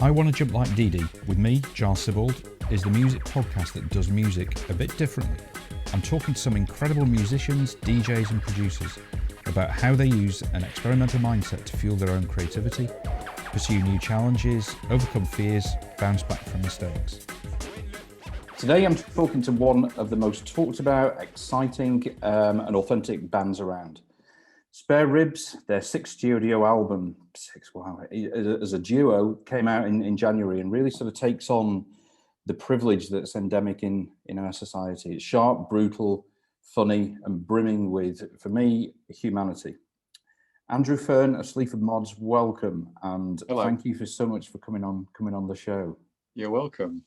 I Want to Jump Like Dee Dee, with me, Giles Sibbald, is the music podcast that does music a bit differently. I'm talking to some incredible musicians, DJs and producers about how they use an experimental mindset to fuel their own creativity, pursue new challenges, overcome fears, bounce back from mistakes. Today I'm talking to one of the most talked about, exciting and authentic bands around. Spare Ribs, their sixth studio album, as a duo, came out in January and really sort of takes on the privilege that's endemic in our society. It's sharp, brutal, funny, and brimming with, for me, humanity. Andrew Fearn of Sleaford Mods, welcome, and Hello. Thank you for so much for coming on the show. You're welcome.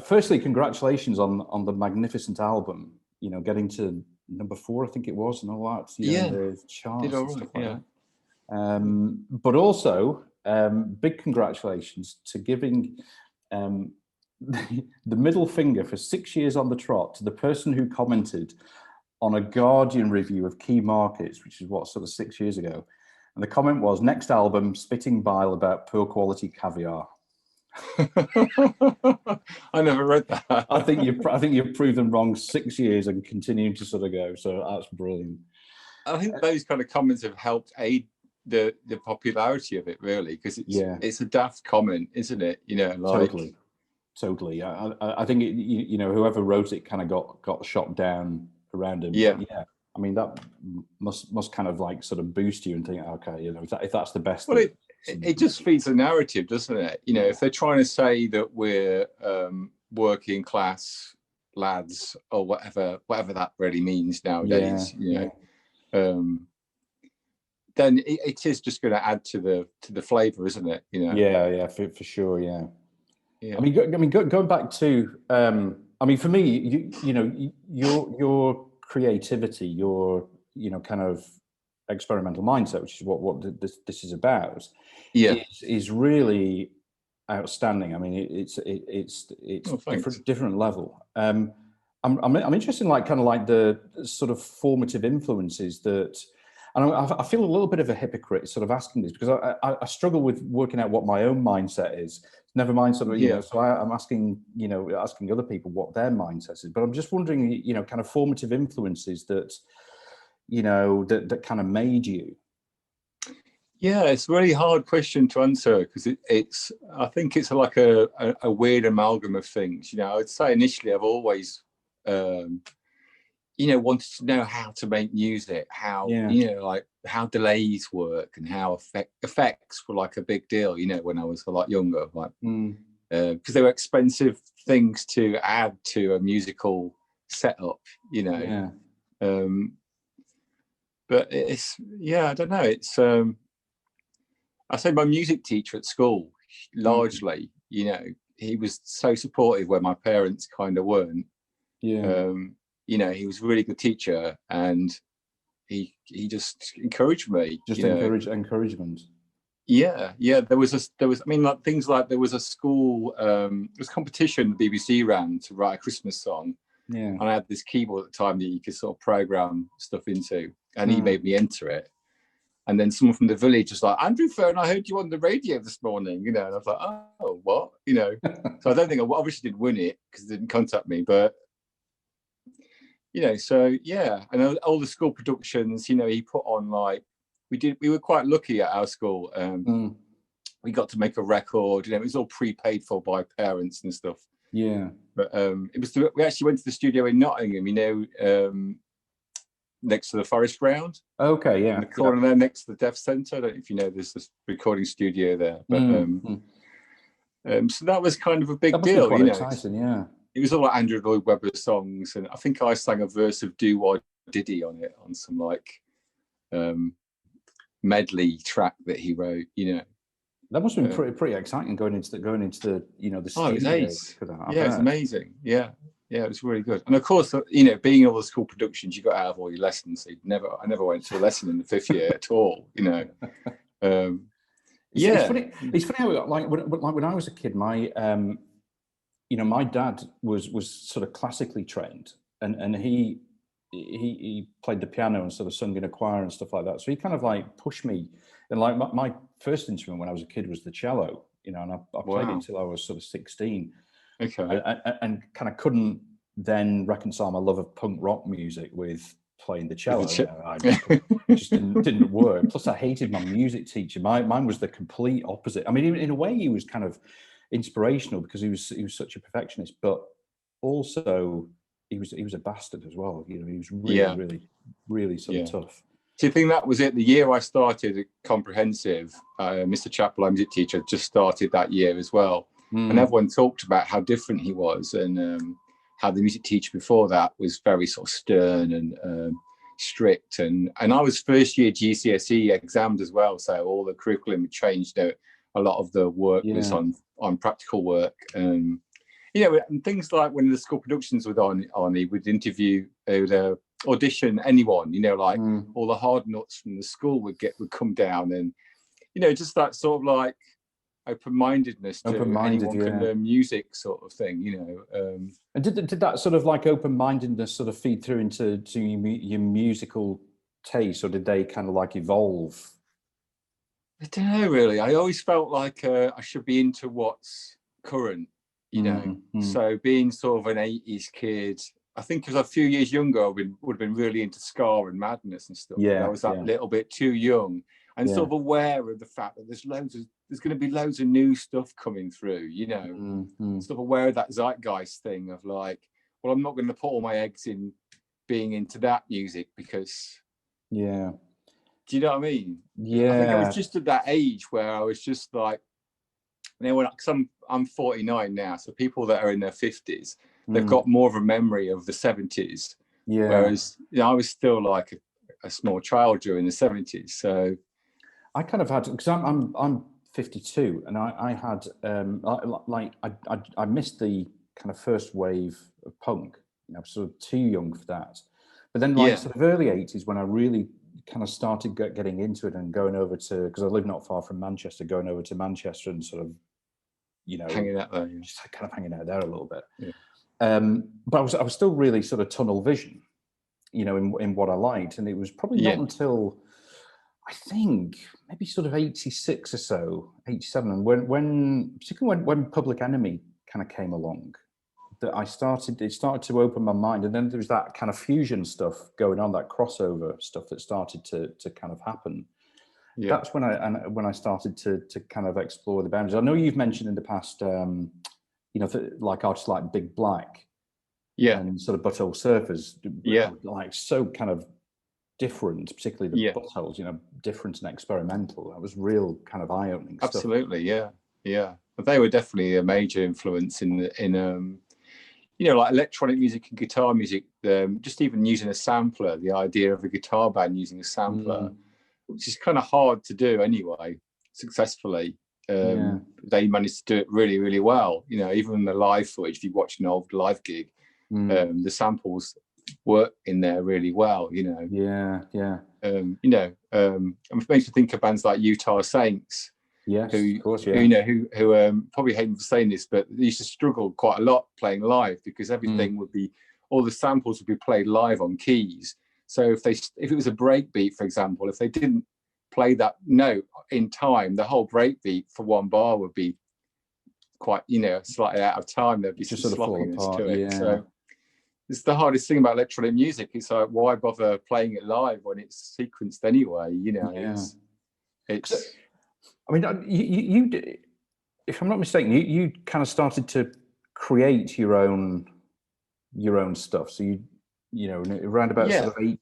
Firstly, congratulations on the magnificent album. You know, getting to number 4, I think it was, and all that. The charts did all and stuff right, like that. But also, big congratulations to giving the middle finger for 6 years on the trot to the person who commented on a Guardian review of Key Markets, which is sort of 6 years ago. And the comment was, next album, spitting bile about poor quality caviar. I never read that. I think you've proved them wrong 6 years and continuing to sort of go. So that's brilliant. I think those kind of comments have helped aid the popularity of it, really, because it's a daft comment, isn't it? You know, like totally. I think it, whoever wrote it kind of got shot down around him. Yeah. I mean, that must kind of like sort of boost you and think, okay, if that's the best. Well, it just feeds the narrative, doesn't it? You know, if they're trying to say that we're working class lads or whatever that really means nowadays, then it is just going to add to the flavour, isn't it? You know. Yeah, for sure. Yeah. I mean, going back to, for me, your creativity, your kind of experimental mindset, which is what this is about, is really outstanding. I mean, it's different level. I'm interested in the sort of formative influences that, and I feel a little bit of a hypocrite sort of asking this, because I struggle with working out what my own mindset is. Never mind sort of, so I'm asking other people what their mindset is. But I'm just wondering, kind of formative influences that, that kind of made you. Yeah, it's a really hard question to answer, because I think it's like a weird amalgam of things. I'd say initially I've always, wanted to know how to make music, how, like how delays work and how effects were like a big deal, when I was a lot younger, like, because they were expensive things to add to a musical setup, but it's, I don't know. It's, I say my music teacher at school, largely, he was so supportive where my parents kind of weren't. He was a really good teacher, and he just encouraged me. Encouragement. Yeah. There was things like there was a school, there was a competition the BBC ran to write a Christmas song. Yeah. And I had this keyboard at the time that you could sort of program stuff into, and he made me enter it. And then someone from the village was like, Andrew Fearn, I heard you on the radio this morning, and I was like, oh, what? So I don't think I obviously did win it because they didn't contact me, but and all the school productions, he put on, like, we were quite lucky at our school. We got to make a record, it was all prepaid for by parents and stuff. Yeah. But we actually went to the studio in Nottingham, next to the Forest Ground. Okay, yeah. In the corner there, next to the Deaf Centre. I don't know if you know, there's this recording studio there. But so that was kind of a big deal. Quite exciting, yeah. It was all like Andrew Lloyd Webber songs, and I think I sang a verse of Do Why Diddy on it, on some like medley track that he wrote. That must have been pretty exciting going into the the studio. Oh, it was ace. It's amazing. Yeah, it was really good. And of course, being in all the school productions, you got out of all your lessons. So I never went to a lesson in the 5th year at all. It's funny how, like when I was a kid, my my dad was sort of classically trained, and he played the piano and sort of sung in a choir and stuff like that. So he kind of like pushed me, and like my first instrument when I was a kid was the cello, you know, and I played it until I was sort of 16. Okay. And kind of couldn't then reconcile my love of punk rock music with playing the cello. It just didn't work. Plus, I hated my music teacher. Mine was the complete opposite. I mean, in a way, he was kind of inspirational because he was such a perfectionist, but also he was a bastard as well. You know, he was really sort of tough. Do you think that was it? The year I started at Comprehensive, Mr. Chappell, our music teacher, just started that year as well. And everyone talked about how different he was, and how the music teacher before that was very sort of stern and strict. And I was first year GCSE exams as well, so all the curriculum changed. A lot of the work was on practical work. You know, and things like when the school productions were on, he would interview, would audition anyone. You know, like all the hard nuts from the school would come down, and you know, just that sort of like open-mindedness to anyone can learn music sort of thing, you know. And did that sort of like open-mindedness sort of feed through into your musical taste, or did they kind of like evolve? I don't know, really. I always felt like I should be into what's current, you know. So being sort of an 80s kid, I think because a few years younger, I would have been really into ska and madness and stuff. I was that little bit too young, and sort of aware of the fact that there's going to be loads of new stuff coming through, you know. Sort of aware of that zeitgeist thing of like, well, I'm not going to put all my eggs in being into that music because, do you know what I mean? I think I was just at that age where I was just like, you know, I'm 49 now, so people that are in their 50s, they've got more of a memory of the 70s, whereas you know, I was still like a small child during the 70s. So I kind of had, because I'm 52, and I had I missed the kind of first wave of punk. You know, I was sort of too young for that. But then, like sort of early 80s, when I really kind of started getting into it and going over to, because I live not far from Manchester, going over to Manchester and sort of, you know, hanging out there, just kind of hanging out there a little bit. But I was still really sort of tunnel vision, you know, in what I liked, and it was probably not until I think maybe sort of 86 or so, 87, and particularly when Public Enemy kind of came along, that it started to open my mind. And then there was that kind of fusion stuff going on, that crossover stuff that started to kind of happen. That's when I started to kind of explore the boundaries. I know you've mentioned in the past, you know, like artists like Big Black, and sort of Butthole Surfers, like so kind of different, particularly the Buttholes, you know, different and experimental. That was real kind of eye-opening stuff. Absolutely, yeah. But they were definitely a major influence in you know, like electronic music and guitar music. Just even using a sampler, the idea of a guitar band using a sampler, which is kind of hard to do anyway, successfully. They managed to do it really, really well. You know, even in the live footage, if you watch an old live gig, the samples work in there really well, you know. You know, it makes me think of bands like Utah Saints, who probably hate me for saying this, but they used to struggle quite a lot playing live because everything would be, all the samples would be played live on keys. So if it was a break beat, for example, if they didn't play that note in time, the whole break beat for one bar would be quite, you know, slightly out of time. There'd be just some sloppiness to it. So it's the hardest thing about electronic music. It's like, why bother playing it live when it's sequenced anyway? You know, it's. I mean, you, if I'm not mistaken, you kind of started to create your own stuff. So you know, around about sort of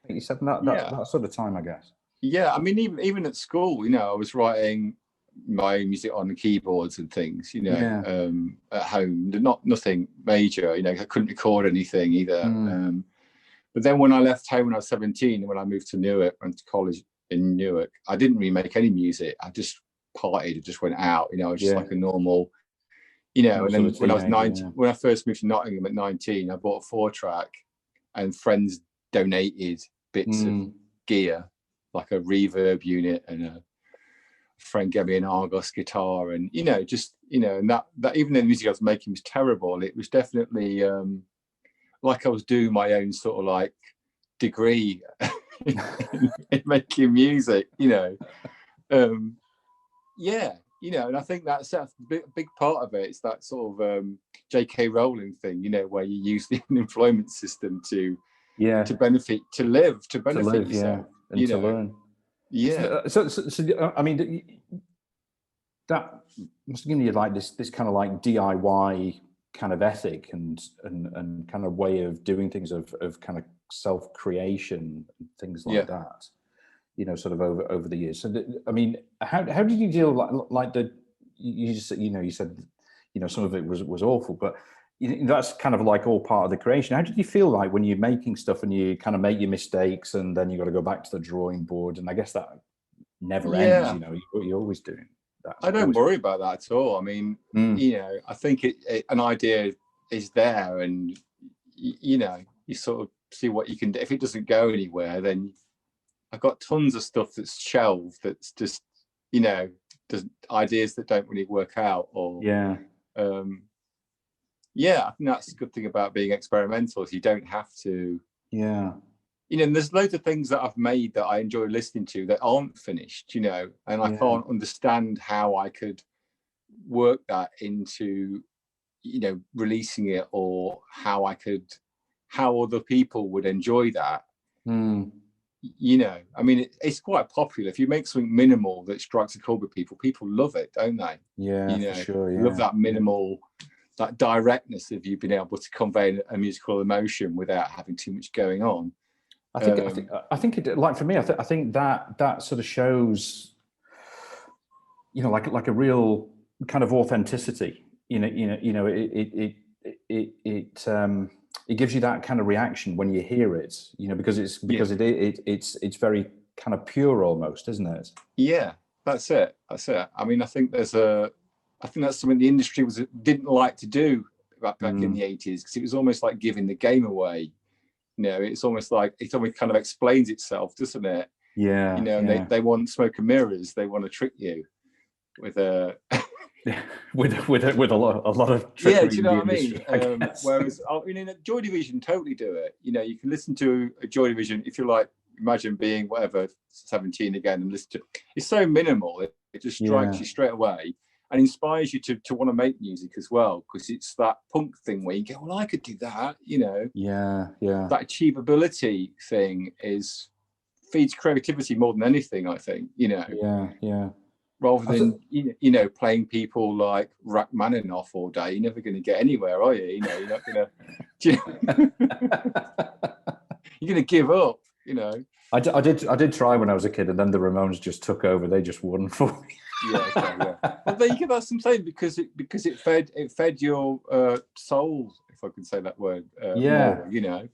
87, that sort of time, I guess. Yeah, I mean, even at school, you know, I was writing my own music on the keyboards and things, you know, at home. Nothing major, you know. I couldn't record anything either. But then when I left home when I was 17, when I moved to Newark, went to college in Newark, I didn't really make any music. I just partied, I just went out, you know. I was just like a normal, you know. And then when I was 19, when I first moved to Nottingham at 19, I bought a 4-track, and friends donated bits of gear, like a reverb unit, and a friend gave me an Argos guitar, and you know, just, you know, and that even though the music I was making was terrible, it was definitely like I was doing my own sort of like degree in making music, you know. you know, and I think that's a big part of it. It's that sort of J.K. Rowling thing, you know, where you use the unemployment system to benefit, to benefit yourself, and to learn. Yeah. So I mean, that must have given you like this kind of like DIY kind of ethic and kind of way of doing things of kind of self-creation and things like that, you know, sort of over the years. So I mean, how did you deal like you just, you know, you said, you know, some of it was awful, but that's kind of like all part of the creation. How did you feel like when you're making stuff and you kind of make your mistakes and then you got to go back to the drawing board, and I guess that never ends, you know, you're always doing that. I don't worry about that at all. I mean, you know, I think an idea is there, and you know, you sort of see what you can do. If it doesn't go anywhere, then I've got tons of stuff that's shelved that's just, you know, ideas that don't really work out, or I think that's a good thing about being experimental, is you don't have to. Yeah. You know, and there's loads of things that I've made that I enjoy listening to that aren't finished, you know, and I can't understand how I could work that into, you know, releasing it, or how other people would enjoy that. You know, I mean, it's quite popular. If you make something minimal that strikes a chord with people love it, don't they? Yeah, you know, for sure. Yeah. Love that minimal, that directness of you being able to convey a musical emotion without having too much going on. I think it, like for me, I think that sort of shows, you know, like a real kind of authenticity. It gives you that kind of reaction when you hear it, you know, because it's very kind of pure almost, isn't it? Yeah, that's it. I mean, I think that's something the industry didn't like to do back in the 80s, because it was almost like giving the game away. You know, it's almost like it kind of explains itself, doesn't it? Yeah. You know, and they want smoke and mirrors. They want to trick you with a with a lot of trickery. Yeah, do you know what I mean? Whereas, you know, Joy Division totally do it. You know, you can listen to a Joy Division if you like. Imagine being 17 again and listen to. It's so minimal. It just strikes you straight away and inspires you to want to make music as well, because it's that punk thing where you go, well, I could do that, you know. Yeah. That achievability thing feeds creativity more than anything, I think, you know. Yeah. Rather than, you know, playing people like Rachmaninoff all day, you're never going to get anywhere, are you? You know, you're not going to. You're going to give up, you know. I did try when I was a kid, and then the Ramones just took over. They just won for me. Yeah. Well, there you go. That's what I'm saying, because it fed your soul, if I can say that word. More, you know.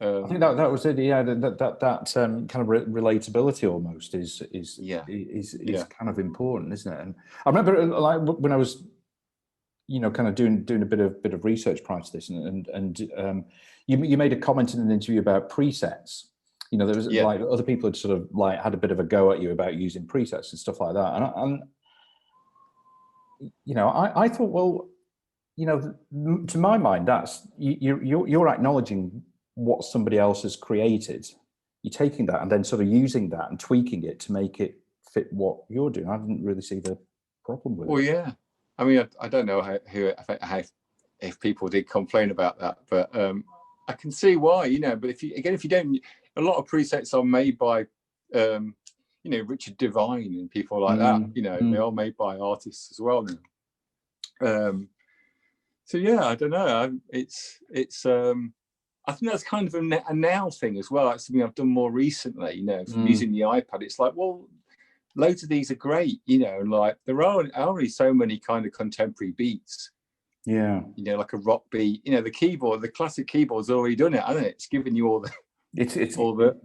I think that was it. Yeah, that kind of relatability almost is kind of important, isn't it? And I remember, like, when I was, you know, kind of doing a bit of research prior to this, and you made a comment in an interview about presets. You know, there was like other people had sort of like had a bit of a go at you about using presets and stuff like that, and you know, I thought, well, you know, to my mind, that's you're acknowledging what somebody else has created. You're taking that and then sort of using that and tweaking it to make it fit what you're doing. I didn't really see the problem with it. Well, yeah. I mean, I don't know if people did complain about that, but I can see why, you know. But if you don't, a lot of presets are made by, you know, Richard Devine and people like that. You know, they are made by artists as well now. So yeah, I don't know. It's. I think that's kind of a now thing as well. That's something I've done more recently, you know, from using the iPad. It's like, well, loads of these are great, you know, and like there are already so many kind of contemporary beats. Yeah. You know, like a rock beat, you know, the classic keyboard's already done it, hasn't it? It's giving you all the it's already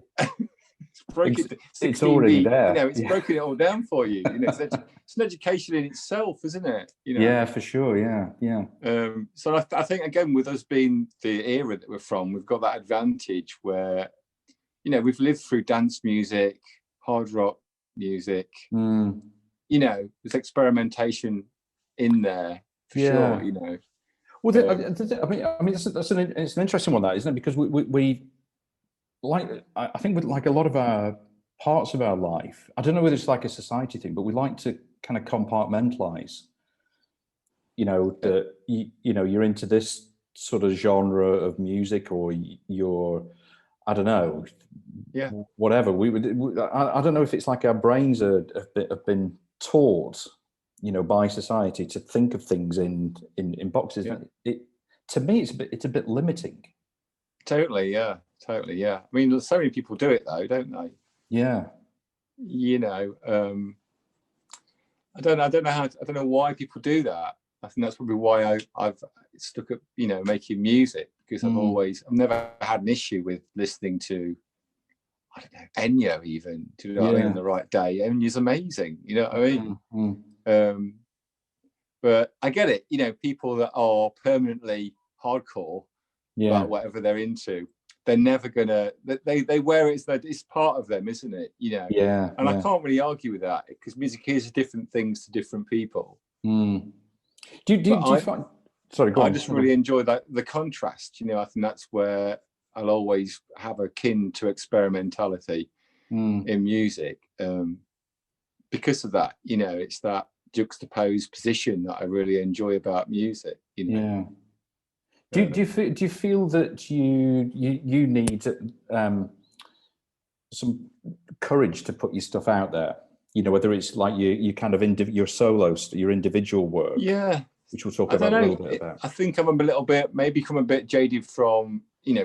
beat, there. You know, it's broken it all down for you. You know, it's an education in itself, isn't it? You know? Yeah, for sure. Yeah. So I think, again, with us being the era that we're from, we've got that advantage where, you know, we've lived through dance music, hard rock music. You know, there's experimentation in there for sure. You know. Well, I mean, it's an interesting one, that, isn't it? Because we like, I think with like a lot of our parts of our life, I don't know whether it's like a society thing, but we like to kind of compartmentalize, that you're into this sort of genre of music, or you're, I don't know, whatever. I don't know if it's like our brains have been taught, by society to think of things in boxes. To me, it's a bit limiting. Totally, yeah. I mean, so many people do it though, don't they? Yeah. I don't know why people do that. I think that's probably why I've stuck at making music, because I've never had an issue with listening to, I don't know, Ennio even. Do you know what I mean? On the right day, Ennio's amazing. You know what I mean? But I get it. People that are permanently hardcore about whatever they're into, they're never gonna. They wear it as it's part of them, isn't it? And I can't really argue with that, because music is different things to different people. Do you find? Sorry, go on. I just really enjoy the contrast. I think that's where I'll always have a kin to experimentality in music, because of that. It's that juxtaposed position that I really enjoy about music. Yeah. Do you feel that you need some courage to put your stuff out there? Whether it's like you kind of your solo, your individual work. Yeah. Which we'll talk about a little bit about. I think I'm a bit jaded from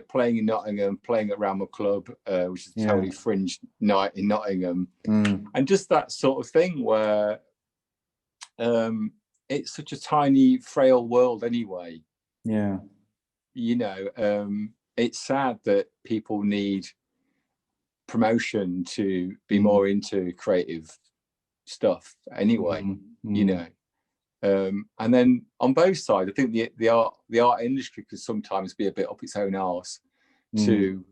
playing in Nottingham, playing at Ramble Club, which is a totally fringe night in Nottingham, and just that sort of thing where it's such a tiny, frail world anyway. Yeah. It's sad that people need promotion to be more into creative stuff anyway. And then on both sides, I think the art industry could sometimes be a bit up its own arse to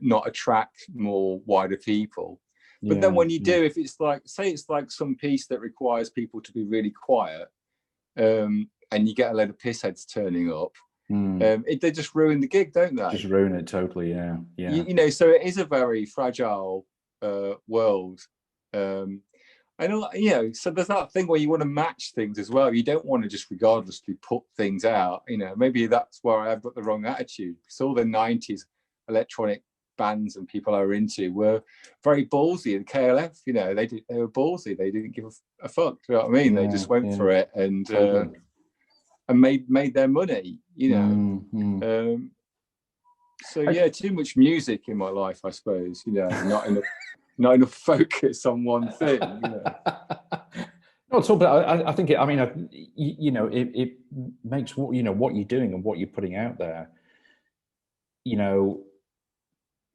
not attract more wider people. But then when you do, if it's like, say it's like some piece that requires people to be really quiet, and you get a load of pissheads turning up, they just ruin the gig, don't they? Just ruin it totally, yeah. So it is a very fragile world. So there's that thing where you want to match things as well. You don't want to just regardlessly put things out. Maybe that's where I've got the wrong attitude, because all the 90s electronic bands and people I were into were very ballsy. The KLF, they were ballsy. They didn't give a fuck. Do you know what I mean? They just went for it and made their money. Too much music in my life, I suppose. Not enough focus on one thing. No, it's all. But I think it makes what you're doing and what you're putting out there,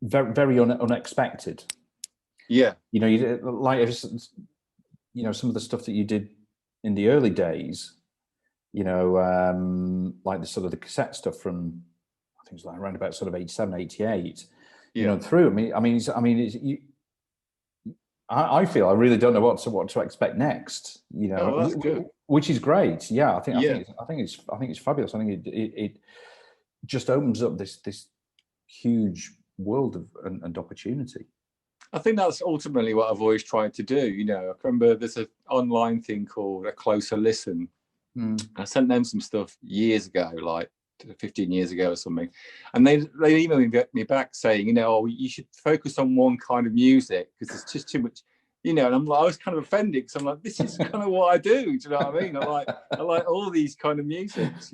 very, very unexpected. Yeah. You like some of the stuff that you did in the early days. Like the sort of the cassette stuff from, I think it was like around about sort of 87, 88. Through. I feel I really don't know what to expect next. That's good. Which is great. Yeah, I think it's fabulous. I think it just opens up this huge world of and opportunity. I think that's ultimately what I've always tried to do. I remember there's an online thing called A Closer Listen. I sent them some stuff years ago, like 15 years ago or something, and they emailed me back saying, you should focus on one kind of music because there's just too much, and I was kind of offended because I'm like, this is kind of what I do. Do you know what I mean? I like all these kind of musics,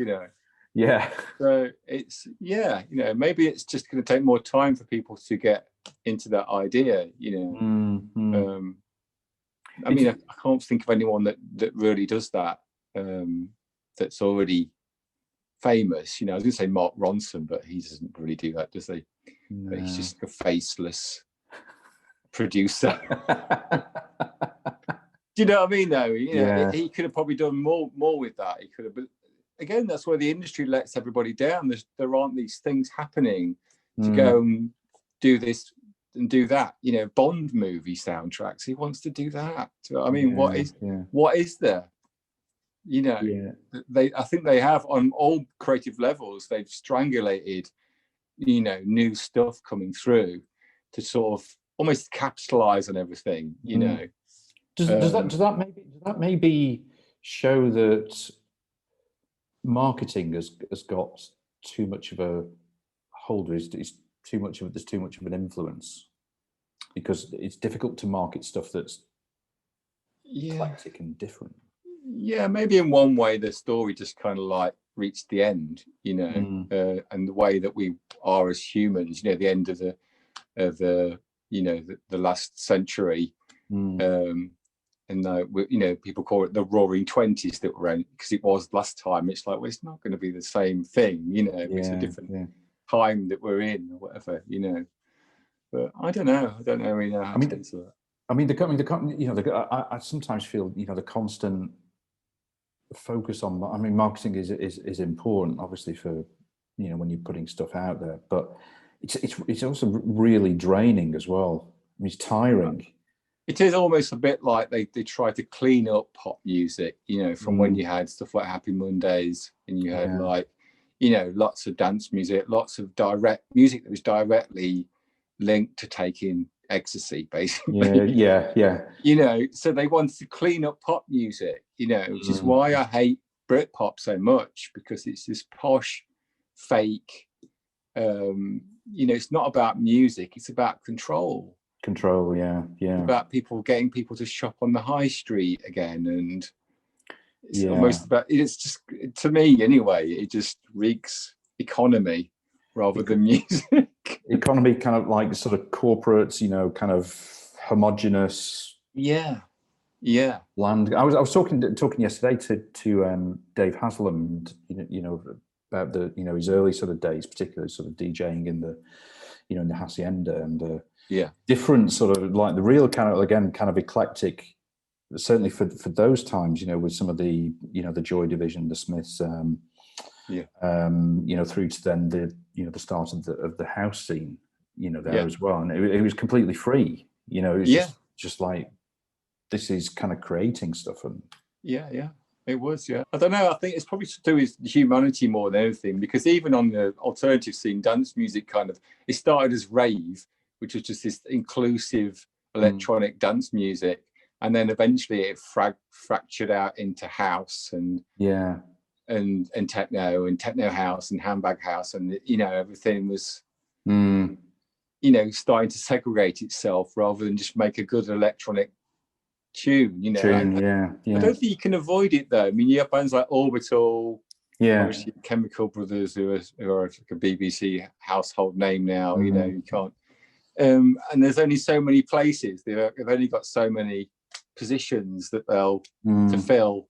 Yeah. So it's maybe it's just going to take more time for people to get into that idea. I can't think of anyone that really does that. That's already famous. I was going to say Mark Ronson, but he doesn't really do that, does he? No. He's just a faceless producer. Do you know what I mean, though? He could have probably done more with that. He could have, but again, that's where the industry lets everybody down. There aren't these things happening to go and do this and do that. Bond movie soundtracks. He wants to do that. I mean, what is there? I think they have on all creative levels. They've strangulated, new stuff coming through to sort of almost capitalize on everything. Does that maybe show that marketing has got too much of a hold? Is too much of there's too much of an influence because it's difficult to market stuff that's eclectic and different. Yeah, maybe in one way the story just kind of like reached the end, you know, and the way that we are as humans, you know, the end of the you know the last century, and you know, people call it the Roaring Twenties that were in, because it was last time. It's like, well, it's not going to be the same thing, you know. It's a different time that we're in, or whatever, you know. But I don't know really know how to answer that. I mean, you know, I sometimes feel, you know, the constant focus on, I mean, marketing is important, obviously, for, you know, when you're putting stuff out there, but it's also really draining as well. I mean, it's tiring. It is almost a bit like they try to clean up pop music, you know, from when you had stuff like Happy Mondays, and you had like, you know, lots of dance music, lots of direct music that was directly linked to taking ecstasy, basically. Yeah. You know, so they wanted to clean up pop music, you know, which is why I hate Britpop so much, because it's this posh, fake, you know, it's not about music, it's about control. Yeah. About getting people to shop on the high street again, and it's almost about, it's just, to me anyway, it just reeks economy rather than music. Economy, kind of like sort of corporates, you know, kind of homogenous. Yeah. Land. I was talking yesterday to Dave Haslam, you know, about the, you know, his early sort of days, particularly sort of DJing in the, you know, in the hacienda, and different sort of like the real kind of eclectic, certainly for those times, you know, with some of the, you know, the Joy Division, the Smiths, you know, through to then the, you know, the start of the house scene, you know, there as well, and it was completely free, you know, it was just like, this is kind of creating stuff. And it was. I don't know, I think it's probably to do with humanity more than anything, because even on the alternative scene, dance music kind of, it started as rave, which was just this inclusive electronic dance music, and then eventually it fractured out into house and techno house and handbag house, and, you know, everything was you know, starting to segregate itself rather than just make a good electronic tune, you know. I don't think you can avoid it though. I mean, you have bands like Orbital, obviously Chemical Brothers, who are like a BBC household name now. You know, you can't. And there's only so many places. They've only got so many positions that they'll to fill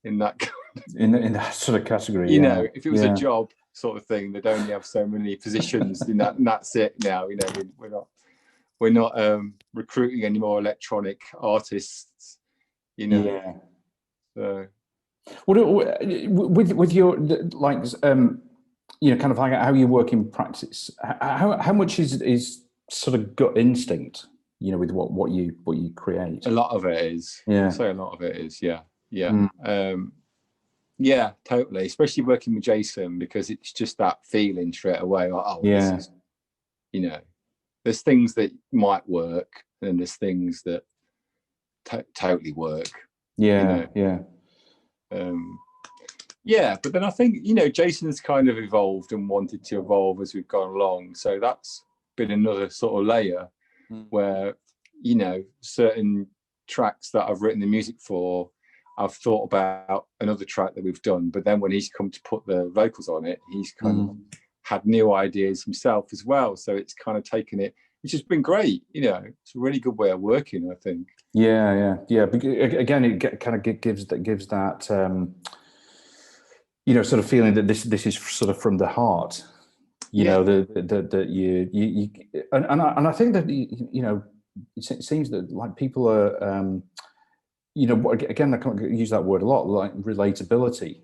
in that in that sort of category. You know, if it was a job sort of thing, they'd only have so many positions in that, and that's it. Now, you know, we're not recruiting any more electronic artists, you know. So, with your, like, you know, kind of like how you work in practice, how much is sort of gut instinct, you know, with what you create? A lot of it is. I'd say a lot of it is. Yeah, totally. Especially working with Jason, because it's just that feeling straight away. Like, this is, you know, there's things that might work, and there's things that totally work. You know? But then I think, you know, Jason's kind of evolved and wanted to evolve as we've gone along. So that's been another sort of layer where, you know, certain tracks that I've written the music for, I've thought about another track that we've done, but then when he's come to put the vocals on it, he's kind of had new ideas himself as well. So it's kind of taken it, which has been great. You know, it's a really good way of working, I think. Yeah. Again, it kind of gives that you know, sort of feeling that this is sort of from the heart. You know, that you and I think that, you know, it seems that like people are you know, again, I can't use that word a lot, like relatability.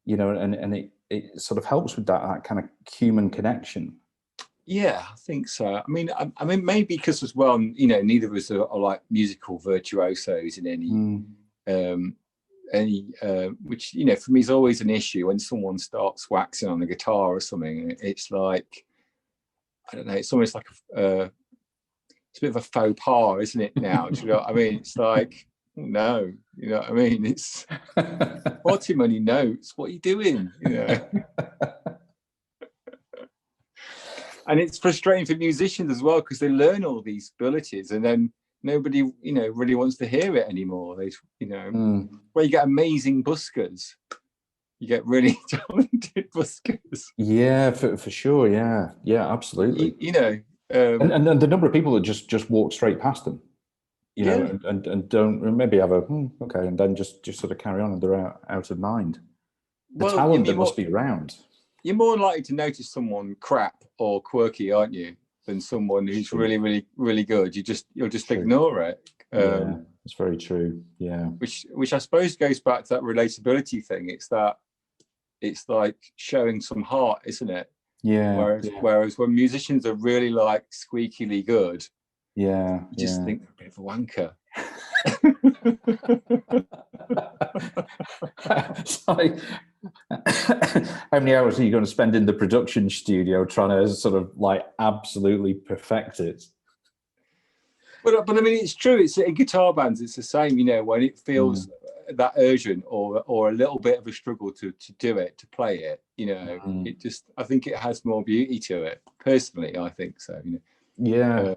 You know, and it sort of helps with that kind of human connection. Yeah, I think so. I mean, maybe because as well, you know, neither of us are like musical virtuosos in any which, you know, for me is always an issue when someone starts waxing on a guitar or something. It's like, I don't know, it's almost like a bit of a faux pas, isn't it now? Do you know what I mean? It's like, no, you know what I mean? It's what's too many notes. What are you doing? You know. And it's frustrating for musicians as well, because they learn all these abilities and then nobody, you know, really wants to hear it anymore. They, you know, where you get amazing buskers, you get really talented buskers. Yeah, for sure. Yeah, absolutely. You know, and the number of people that just walk straight past them, you know, and don't maybe have a okay, and then just sort of carry on, and they're out of mind. The talent that must be around. You're more likely to notice someone crap or quirky, aren't you, than someone who's really, really, really good. You'll just ignore it. Yeah, it's very true. Yeah. Which I suppose goes back to that relatability thing. It's like showing some heart, isn't it? Yeah. Whereas when musicians are really like squeakily good, you just think they're a bit of a wanker. It's like, how many hours are you going to spend in the production studio trying to sort of like absolutely perfect it? But I mean, it's true. It's in guitar bands. It's the same. You know, when it feels that urgent or a little bit of a struggle to do it, to play it. You know, it just. I think it has more beauty to it. Personally, I think so. You know. Yeah.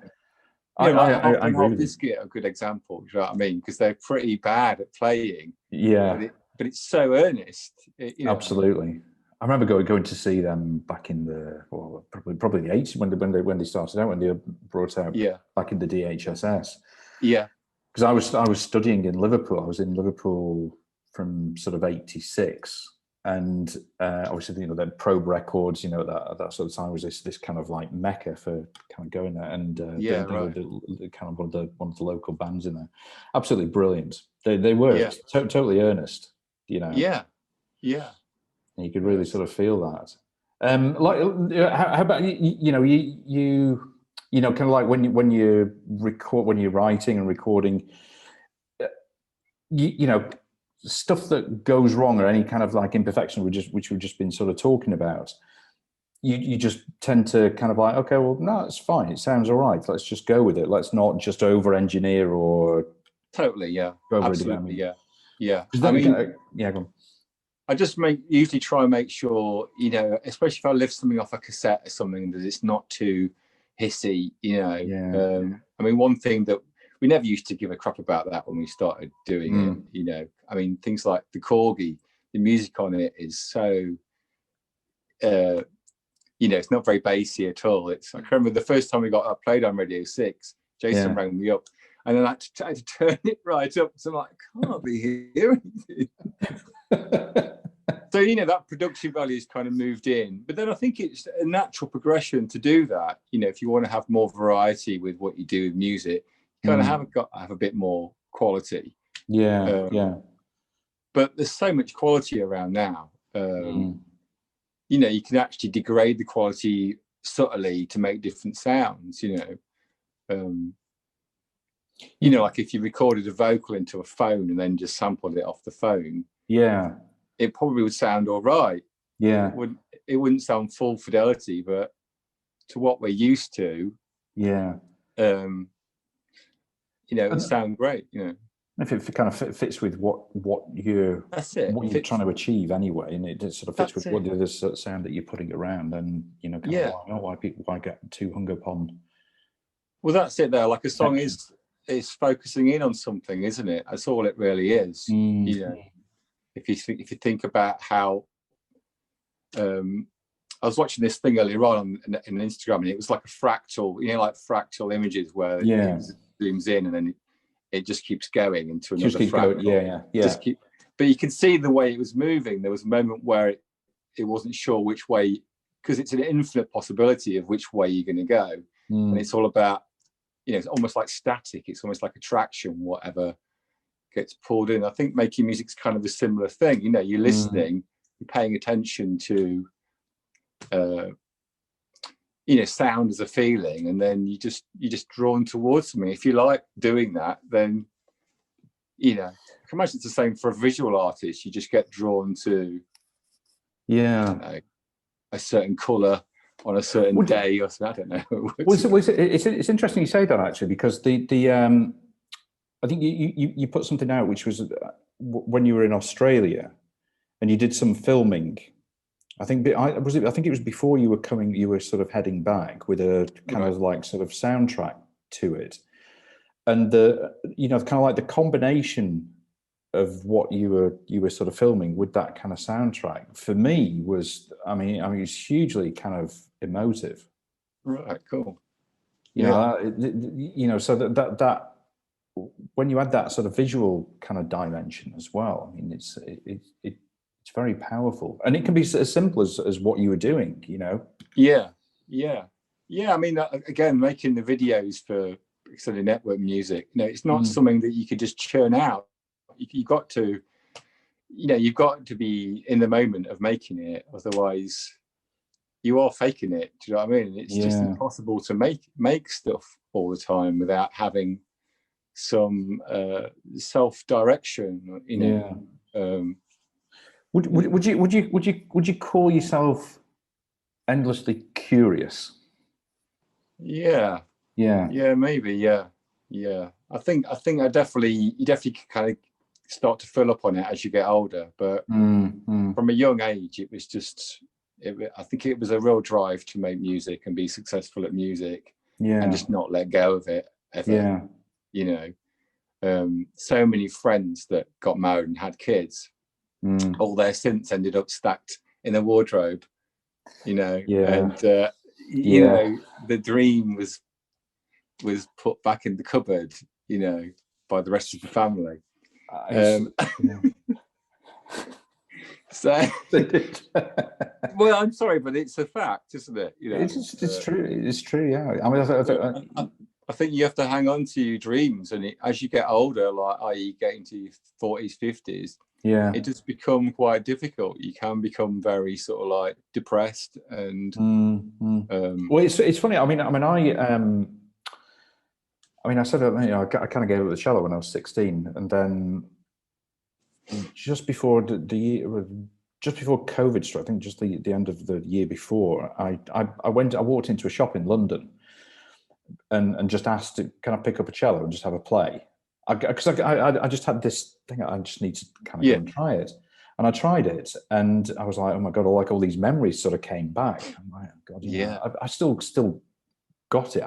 I agree. Biscuit are a good example. Do you know what I mean? Because they're pretty bad at playing. Yeah. But it's so earnest. You know. Absolutely. I remember going to see them back in the probably the 80s when they started out, when they brought out back in the DHSS. Yeah. Because I was studying in Liverpool. I was in Liverpool from sort of 86, and obviously, you know, then Probe Records, you know, that sort of time was this kind of like mecca for kind of going there, and they were the kind of one of the local bands in there. Absolutely brilliant. They were totally earnest, you know. Yeah. And you could really sort of feel that. Like, how about you know, you know, kind of like when you record, when you're writing and recording, you know, stuff that goes wrong or any kind of like imperfection, which we've just been sort of talking about. You just tend to kind of like, okay, well, no, it's fine. It sounds all right. Let's just go with it. Let's not just over engineer or totally, absolutely, yeah. I mean, yeah, go on. I just usually try and make sure, you know, especially if I lift something off a cassette or something, that it's not too hissy, you know. I mean, one thing that we never used to give a crap about that when we started doing it, you know. I mean, things like the Corgi, the music on it is so, you know, it's not very bassy at all. I can remember the first time we got played on Radio 6, Jason rang me up, and then I had to turn it right up. So I'm like, I can't be hearing it. So, you know, that production value is kind of moved in. But then I think it's a natural progression to do that. You know, if you want to have more variety with what you do with music, you kind of have a bit more quality. Yeah. But there's so much quality around now. You know, you can actually degrade the quality subtly to make different sounds, you know. You know, like if you recorded a vocal into a phone and then just sampled it off the phone, it probably would sound all right. It wouldn't sound full fidelity, but to what we're used to, you know, it would sound great, you know. If it kind of fits with what you're trying to achieve anyway, and it sort of fits with what the other sort of sound that you're putting around, then, you know, kind of why get too hung up on. Well, that's it there. Like a song is focusing in on something, isn't it? That's all it really is. You know, if you think about how I was watching this thing earlier on in Instagram, and it was like a fractal, you know, like fractal images where it zooms in and then it just keeps going into another fractal. But you can see the way it was moving. There was a moment where it wasn't sure which way, because it's an infinite possibility of which way you're going to go. And it's all about, you know, it's almost like static. It's almost like attraction, whatever gets pulled in. I think making music's kind of a similar thing. You know, you're listening, you're paying attention to, you know, sound as a feeling, and then you're just drawn towards something. If you like doing that, then, you know, I can imagine it's the same for a visual artist. You just get drawn to, I don't know, a certain colour on a certain day or something. I don't know. It's interesting you say that, actually, because I think you put something out which was when you were in Australia and you did some filming. I think it was before you were sort of heading back with a kind of like sort of soundtrack to it, and kind of like the combination of what you were sort of filming with that kind of soundtrack for me was, I mean it was hugely kind of emotive. Right, cool. So that when you add that sort of visual kind of dimension as well, I mean it's very powerful, and it can be as simple as what you were doing, Yeah. I mean, again, making the videos for sort of network music, it's not something that you could just churn out. You've got to be in the moment of making it, otherwise you are faking it. Do you know what I mean? It's just impossible to make stuff all the time without having some self-direction. Would you call yourself endlessly curious? Yeah, maybe. Yeah. I think you definitely kind of start to fill up on it as you get older. But from a young age, it was just. I think it was a real drive to make music and be successful at music, and just not let go of it ever. So many friends that got married and had kids, all their synths ended up stacked in a wardrobe, and the dream was put back in the cupboard, by the rest of the family. So, well, I'm sorry, but it's a fact, isn't it? It's true. It's true. Yeah. I mean, I think you have to hang on to your dreams, and as you get older, like i.e., getting to your 40s, 50s, it does become quite difficult. You can become very sort of like depressed, and well, it's funny. I said I kind of gave up the cello when I was 16, and then just before just before COVID struck, I think just the end of the year before, I walked into a shop in London and just asked, can I pick up a cello and just have a play? Because I just had this thing, I just need to kind of go and try it. And I tried it, and I was like, oh my God, all these memories sort of came back. I'm like, oh God, I still got it.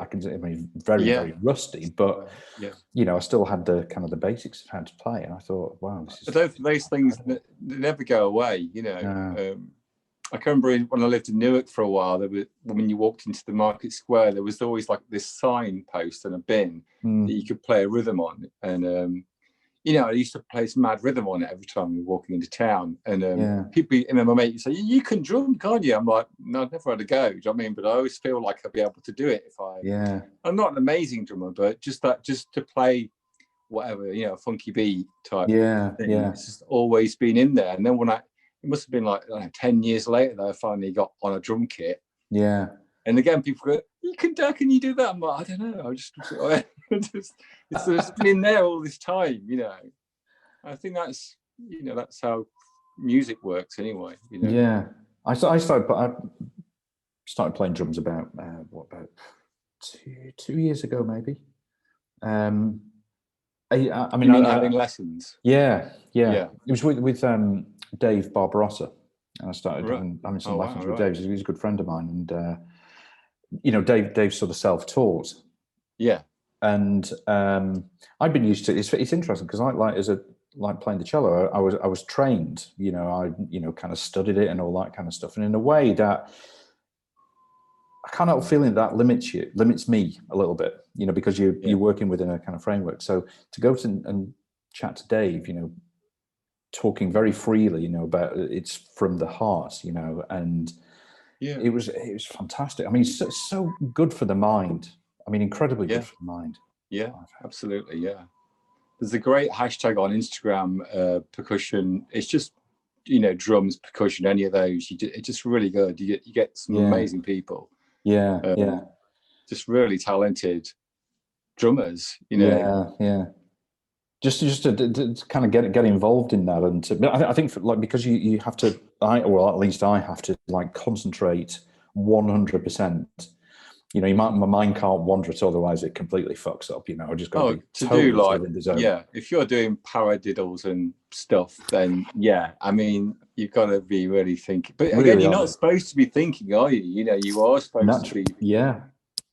Very rusty, but I still had the kind of the basics of how to play, and I thought, wow, those things that never go away. I can remember when I lived in Newark for a while, when you walked into the market square, there was always like this sign post and a bin that you could play a rhythm on, and I used to play some mad rhythm on it every time we were walking into town. And people, my mate, you say, you can drum, can't you? I'm like, no, I've never had a go. Do you know what I mean? But I always feel like I'll be able to do it if I'm not an amazing drummer, but just to play whatever, a funky beat type thing. It's just always been in there. And then it must have been like 10 years later that I finally got on a drum kit. Yeah. And again, people go, can you do that? I'm like, I don't know. It's been there all this time, I think that's, that's how music works anyway. Yeah. I started playing drums about, about 2 years ago, maybe. Having lessons? Yeah. It was with Dave Barbarossa, and I started having some lessons with Dave. He's a good friend of mine, and Dave's sort of self-taught. Yeah. And I've been used to it. It's interesting because like playing the cello, I was trained. I kind of studied it and all that kind of stuff. And in a way that I can't help feeling that limits me a little bit. Because you're working within a kind of framework. So to go and chat to Dave, talking very freely, about it's from the heart, and it was fantastic. I mean, it's so good for the mind. I mean, incredibly good for the mind. Yeah, absolutely. Yeah. There's a great hashtag on Instagram, percussion. It's just, drums, percussion, any of those. It's just really good. You get some amazing people. Yeah. Just really talented drummers, Yeah. Just to kind of get involved in that, and I think because you have to, or at least I have to, like, concentrate 100%. You know, my mind can't wander at all, otherwise it completely fucks up. You know, I just got to be to totally do like in the zone. yeah. If you're doing paradiddles and stuff, then yeah, I mean, you've got to be really thinking. But again, Really you're not supposed to be thinking, are you? You know, you are supposed to be. Yeah.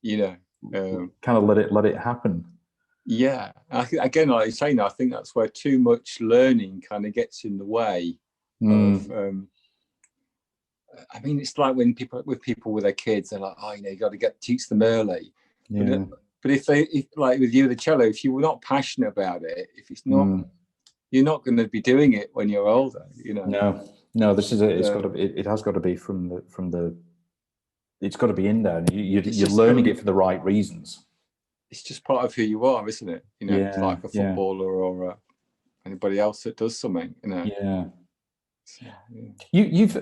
You know, kind of let it happen. Yeah, again, like you're saying, I think that's where too much learning kind of gets in the way of. I mean, it's like when people with their kids, they're like, oh, you know, you got to teach them early. Yeah. But if like with you, the cello, if you were not passionate about it, if it's not, you're not going to be doing it when you're older. You know. No. This is it's got to. It has got to be from the. It's got to be in there, and you're learning it for the right reasons. It's just part of who you are, isn't it? You know, like a footballer or anybody else that does something. You know. Yeah. So, yeah. You've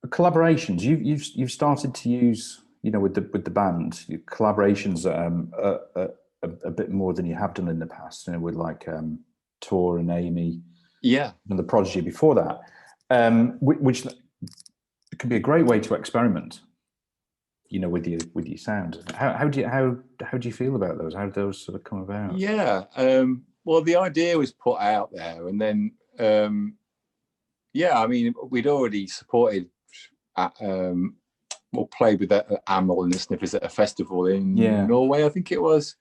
collaborations. You've started to use, you know, with the band, collaborations a bit more than you have done in the past. You know, with like Tor and Amy. Yeah. And the Prodigy before that, which can be a great way to experiment. You know, with your sound. How do you feel about those? How do those sort of come about? Yeah. Well, the idea was put out there, and then I mean, we'd already supported or played with Amel and the Sniffers at a festival in Norway, I think it was.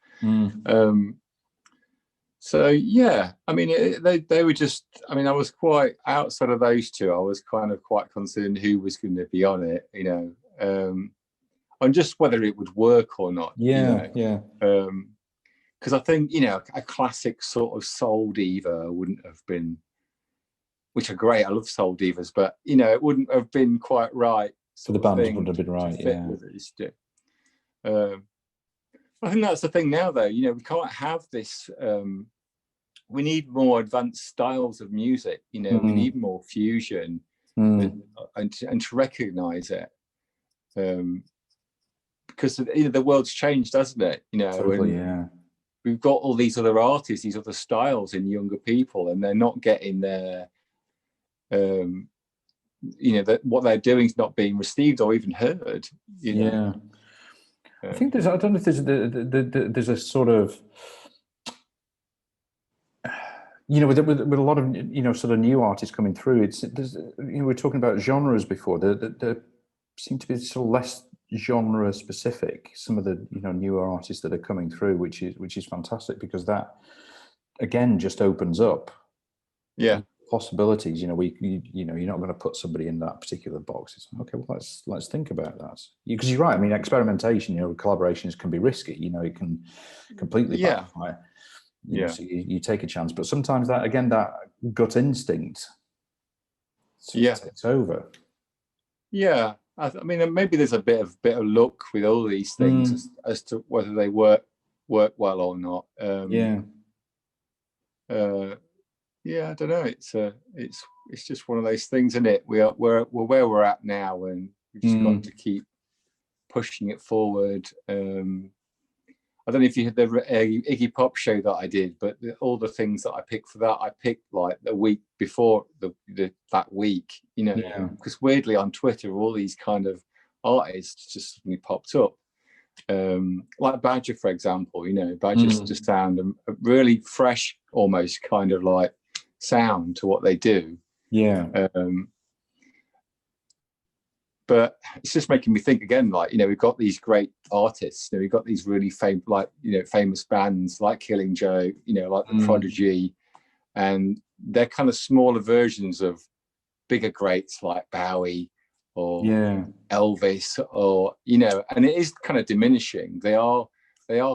So yeah, I mean, they were just. I mean, I was quite outside of those two. I was kind of quite concerned who was going to be on it, you know, and just whether it would work or not. Yeah, you know? Because I think, you know, a classic sort of soul diva wouldn't have been, which are great. I love soul divas, but you know, it wouldn't have been quite right. For the band, wouldn't have been right. Yeah. I think that's the thing now, though. You know, we can't have this. We need more advanced styles of music. You know, we need more fusion, and to recognise it, because you know, the world's changed, doesn't it? You know, totally, yeah. We've got all these other artists, these other styles in younger people, and they're not getting their, you know, that what they're doing is not being received or even heard. You know? I think I don't know if there's a sort of, you know, with a lot of, you know, sort of new artists coming through. You know, we're talking about genres before. There seem to be sort of less genre specific. Some of the, you know, newer artists that are coming through, which is fantastic, because that again just opens up possibilities. You know, you know, you're not going to put somebody in that particular box. It's okay, well, let's think about that, because you're right. I mean, experimentation, you know, collaborations can be risky. You know, it can completely backfire. You know, so you take a chance, but sometimes that gut instinct takes over. Yeah, I mean, maybe there's a bit of luck with all these things as to whether they work well or not. I don't know. It's just one of those things, isn't it? We're where we're at now, and we've just got to keep pushing it forward. I don't know if you had the Iggy Pop show that I did, but all the things that I picked for that, I picked like the week before that week, you know, because weirdly on Twitter, all these kind of artists just suddenly popped up. Like Badger, for example, you know, Badger's just sound a really fresh, almost kind of like sound to what they do. But it's just making me think again, like, you know, we've got these great artists, you know, we've got these really famous bands like Killing Joke, you know, like the Prodigy, and they're kind of smaller versions of bigger greats like Bowie or Elvis, or, you know, and it is kind of diminishing. They are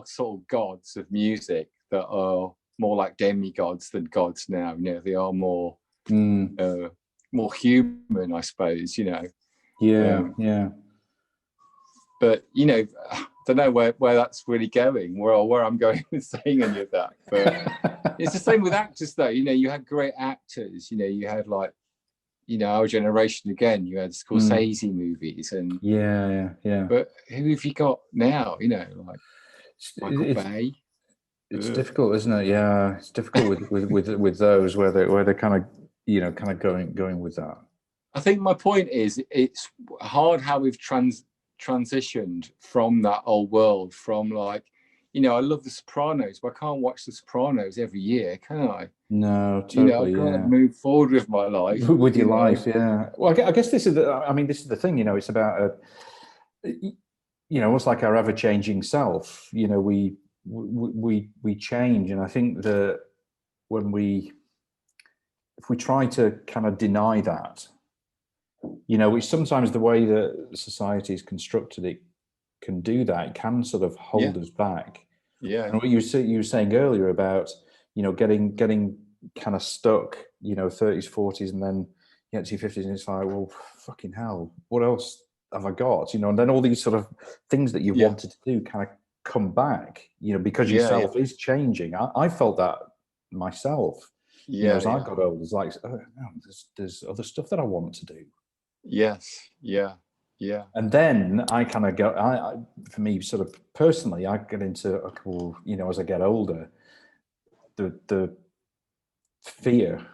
sort of gods of music that are more like demigods than gods now. You know, they are more human, I suppose, you know. But you know, I don't know where that's really going, where I'm going with saying any of that. But it's the same with actors, though. You know, you had great actors. You know, you had like, you know, our generation again. You had Scorsese movies, and But who have you got now? You know, like Michael Bay. It's difficult, isn't it? Yeah, it's difficult with those where they're kind of, you know, kind of going with that. I think my point is it's hard how we've transitioned from that old world, from like, you know, I love The Sopranos, but I can't watch The Sopranos every year, can I? No, totally. You know, I've got to move forward with my life. With your life, yeah. Well, I guess this is this is the thing, you know, it's about, you know, it's like our ever-changing self. You know, we change. And I think that if we try to kind of deny that, you know, which sometimes the way that society is constructed, it can do that. It can sort of hold us back. Yeah. And what you were saying earlier about, you know, getting kind of stuck, you know, 30s, 40s, and then you get to your 50s and it's like, well, fucking hell, what else have I got? You know, and then all these sort of things that you've wanted to do kind of come back, you know, because yourself is changing. I felt that myself. You know, as I got older, it's like, oh, no, there's other stuff that I want to do. Yes. Yeah. And then I kind of go, for me, sort of personally, I get into a couple, you know, as I get older, the fear,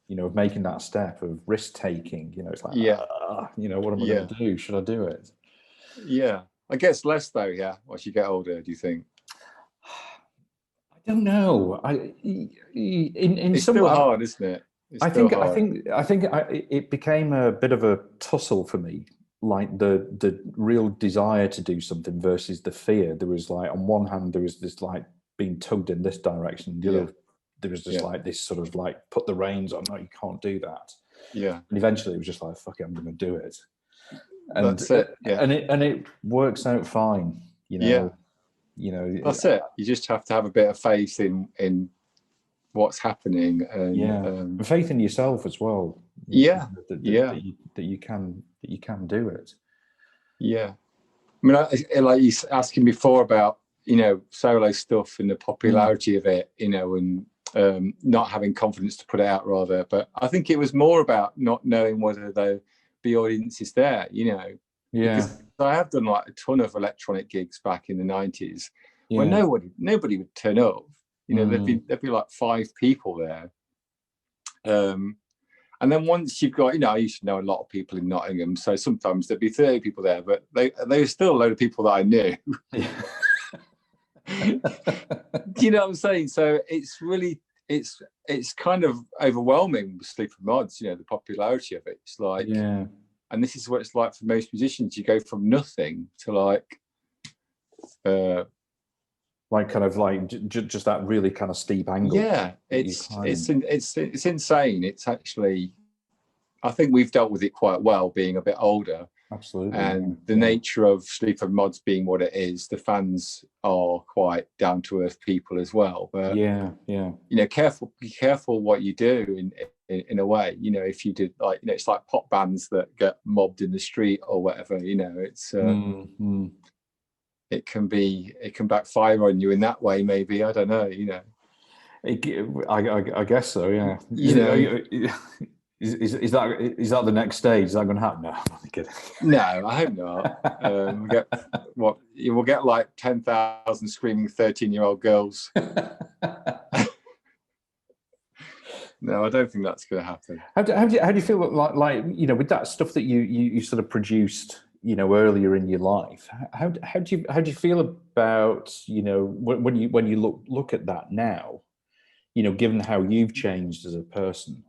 you know, of making that step, of risk taking, you know, it's like, you know, what am I going to do? Should I do it? Yeah. I guess less though, once you get older, do you think? I don't know. It's still hard, isn't it? I think it became a bit of a tussle for me, like the real desire to do something versus the fear. There was like, on one hand, there was this like being tugged in this direction. The other, there was just like this sort of like, put the reins on, no, you can't do that. Yeah. And eventually it was just like, fuck it, I'm going to do it. And that's it. Yeah. And it works out fine, you know. Yeah. You know, that's it. You just have to have a bit of faith in what's happening, and faith in yourself as well. That you can do it. Yeah. I mean, like you asking before about, you know, solo stuff and the popularity of it, you know, and not having confidence to put it out, rather. But I think it was more about not knowing whether the audience is there, you know. Because I have done like a ton of electronic gigs back in the 90s where nobody would turn up. You know, there'd be like 5 people there. And then once you've got, you know, I used to know a lot of people in Nottingham, so sometimes there'd be 30 people there, but they were still a load of people that I knew. Do you know what I'm saying? So it's really, it's kind of overwhelming with Sleaford Mods, you know, the popularity of it. It's like, and this is what it's like for most musicians. You go from nothing to like kind of like just that really kind of steep angle. Yeah, it's insane. It's actually, I think we've dealt with it quite well, being a bit older. Absolutely. And the nature of Sleaford Mods being what it is, the fans are quite down to earth people as well. But you know, be careful what you do in a way. You know, if you did like, you know, it's like pop bands that get mobbed in the street or whatever. You know, it's it can backfire on you in that way. Maybe, I don't know. You know, I guess so. Yeah. You know. Is that the next stage? Is that going to happen? No, I'm not kidding. No, I hope not. We'll get like 10,000 screaming 13-year-old girls. No, I don't think that's going to happen. How do you feel like you know, with that stuff that you sort of produced, you know, earlier in your life? How do you feel about, you know, when you look at that now, you know, given how you've changed as a person?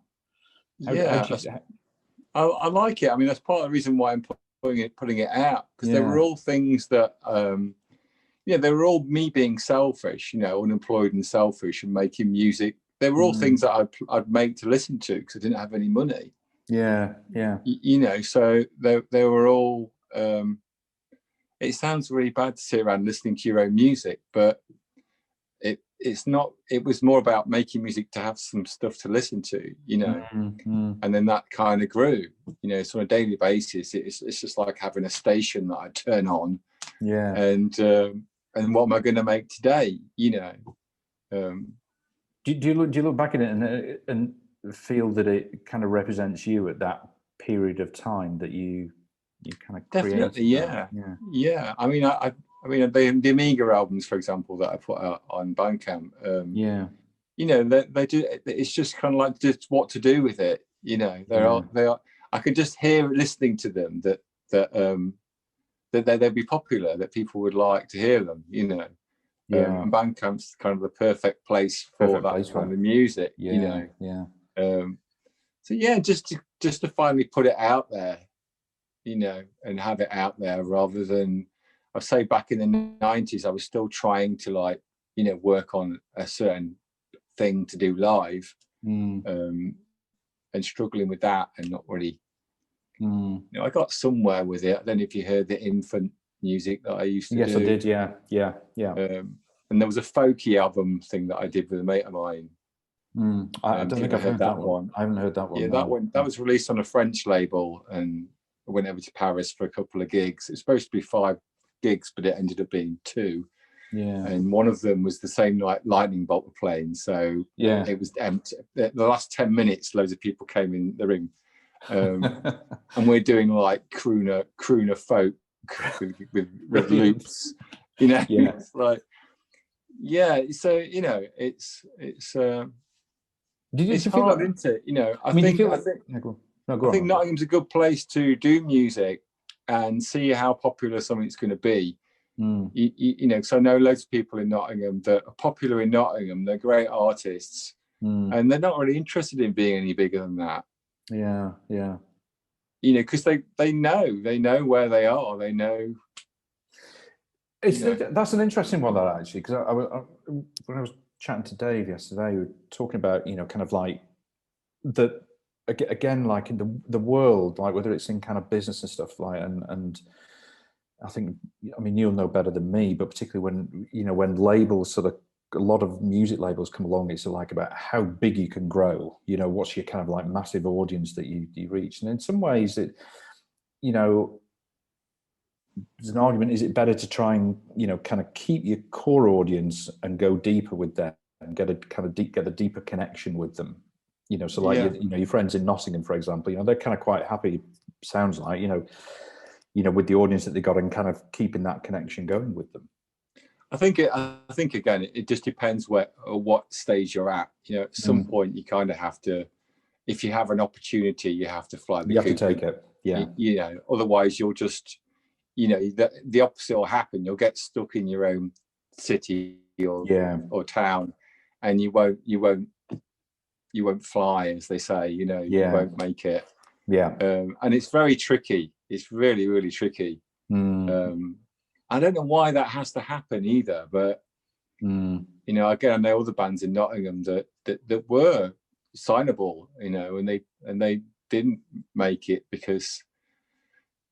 I like it. I mean, that's part of the reason why I'm putting it out, because they were all things that, they were all me being selfish, you know, unemployed and selfish and making music. They were all things that I'd make to listen to because I didn't have any money. Yeah. You know, so they were all. It sounds really bad to sit around listening to your own music, but it's not. It was more about making music to have some stuff to listen to, you know, and then that kind of grew, you know. So on a daily basis, it's just like having a station that I turn on, and what am I going to make today, you know? Do you look back at it and feel that it kind of represents you at that period of time that you kind of definitely created? Yeah. I mean, the Amiga albums, for example, that I put out on Bandcamp, you know, they do. It's just kind of like just what to do with it. they are. I could just hear listening to them that they'd be popular, that people would like to hear them, and Bandcamp's kind of the perfect place for that kind of music, so just to finally put it out there, and have it out there, rather than, I say, back in the 90s I was still trying to work on a certain thing to do live, and struggling with that, and not really I got somewhere with it. I don't know if you heard the infant music that I used to do. Yes, I did. Yeah. And there was a folky album thing that I did with a mate of mine. I don't think I've heard that one. I haven't heard that one. Yeah, that was released on a French label, and I went over to Paris for a couple of gigs. It was supposed to be 5 gigs, but it ended up being 2. Yeah. And one of them was the same night Lightning Bolt were playing, so it was empty. The last 10 minutes, loads of people came in the room. And we're doing like crooner folk with loops, It's like, so it's did you it's feel hard, like, isn't it? I think Nottingham's a good place to do music and see how popular something's going to be. So I know loads of people in Nottingham that are popular in Nottingham. They're great artists, and they're not really interested in being any bigger than that. Yeah. Because they know where they are. They know. That's an interesting one, that actually, because I when I was chatting to Dave yesterday, we were talking about kind of like that again, like in the world, like whether it's in kind of business and stuff, like and I think, I mean, you'll know better than me, but particularly when labels sort of, a lot of music labels come along, it's like about how big you can grow, what's your kind of like massive audience that you reach. And in some ways there's an argument, is it better to try and kind of keep your core audience and go deeper with them and get a deeper connection with them, so like your friends in Nottingham, for example, they're kind of quite happy, sounds like, with the audience that they got, and kind of keeping that connection going with them. I think again, it just depends what stage you're at. At some point you kind of have to, if you have an opportunity, you have to fly the coop. You have to take it. Yeah. Otherwise you'll just, the opposite will happen. You'll get stuck in your own city or town, and you won't fly, as they say. You won't make it. Yeah. And it's very tricky. It's really, really tricky. I don't know why that has to happen either, but again, I know other bands in Nottingham that were signable, and they didn't make it because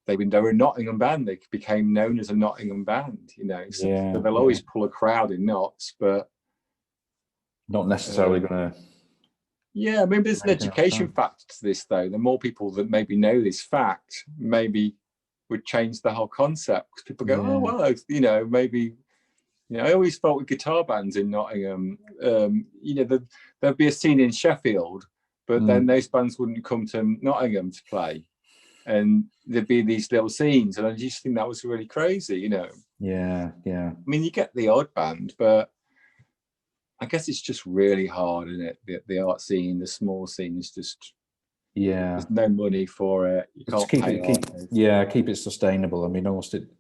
they were a Nottingham band. They became known as a Nottingham band, so they'll always pull a crowd in knots, but not necessarily going to. Yeah, I mean, there's an education factor to this, though. The more people that maybe know this fact, maybe would change the whole concept, because people go, oh well, maybe, I always felt with guitar bands in Nottingham, there'd be a scene in Sheffield, but then those bands wouldn't come to Nottingham to play, and there'd be these little scenes, and I just think that was really crazy, Yeah. I mean, you get the odd band, but I guess it's just really hard, isn't it? The art scene, the small scene is just. There's no money for it. You can't keep it sustainable. I mean, almost it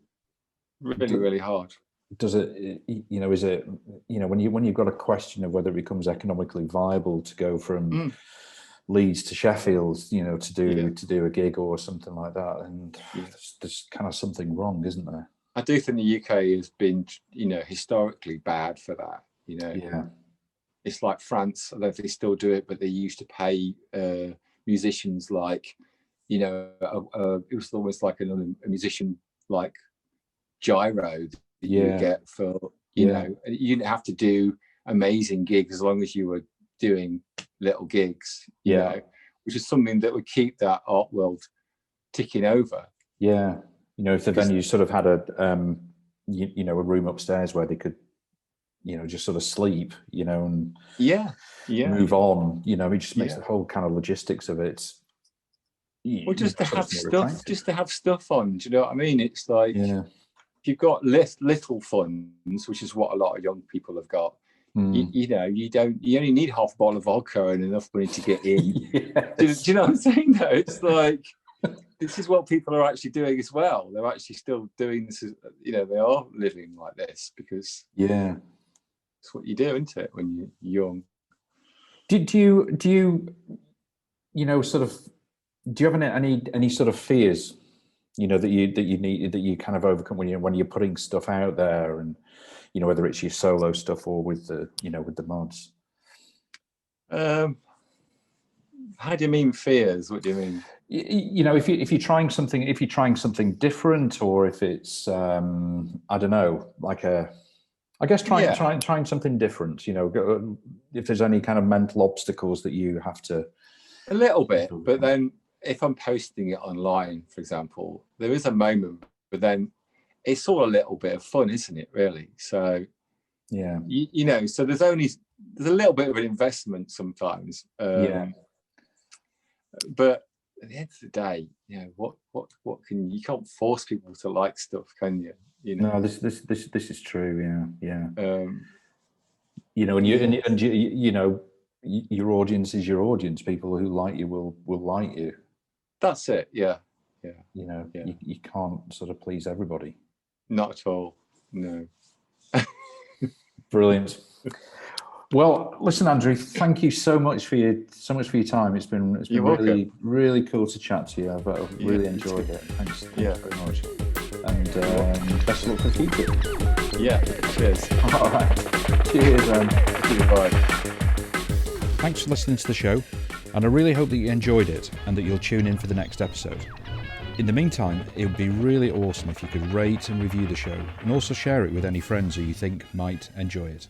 really hard. Does it? Is it? When you've got a question of whether it becomes economically viable to go from Leeds to Sheffield, to do a gig or something like that, and there's kind of something wrong, isn't there? I do think the UK has been, historically bad for that. It's like France. I don't know if they still do it, but they used to pay. Musicians like, it was almost like a musician like gyro that you would get for, you didn't have to do amazing gigs as long as you were doing little gigs, which is something that would keep that art world ticking over. Yeah, if the venue sort of had a room upstairs where they could, just sort of sleep, and move on, it just makes the whole kind of logistics of it. Well, just to have stuff on, do you know what I mean? It's like, if you've got little funds, which is what a lot of young people have got, You know, you only need half a bottle of vodka and enough money to get in. Yes. Do you know what I'm saying though? It's like, this is what people are actually doing as well. They're actually still doing this, you know, they are living like this because it's what you do, isn't it, when you're young. Do you know, sort of, do you have any sort of fears, you know, that you kind of overcome when you're putting stuff out there, and you know, whether it's your solo stuff or with the, you know, with the mods? How do you mean fears? What do you mean? You know, if you're trying something different, or if it's I don't know, like trying something different. You know, if there's any kind of mental obstacles that you have to. A little bit, but then if I'm posting it online, for example, there is a moment, but then it's all a little bit of fun, isn't it? Really. So yeah, you know, so there's a little bit of an investment sometimes. But at the end of the day, you know, what can you can't force people to like stuff, can you? You know. No, this is true. Yeah. You know, and you know, your audience is your audience. People who like you will like you. That's it. Yeah. You know, you can't sort of please everybody. Not at all. No. Brilliant. Well, listen, Andrew, thank you so much for your time. It's been really cool to chat to you. I've really enjoyed it. Thanks very much. And best of luck for the future. Yeah. Cheers. All right. Cheers, Bye. Thanks for listening to the show, and I really hope that you enjoyed it and that you'll tune in for the next episode. In the meantime, it would be really awesome if you could rate and review the show, and also share it with any friends who you think might enjoy it.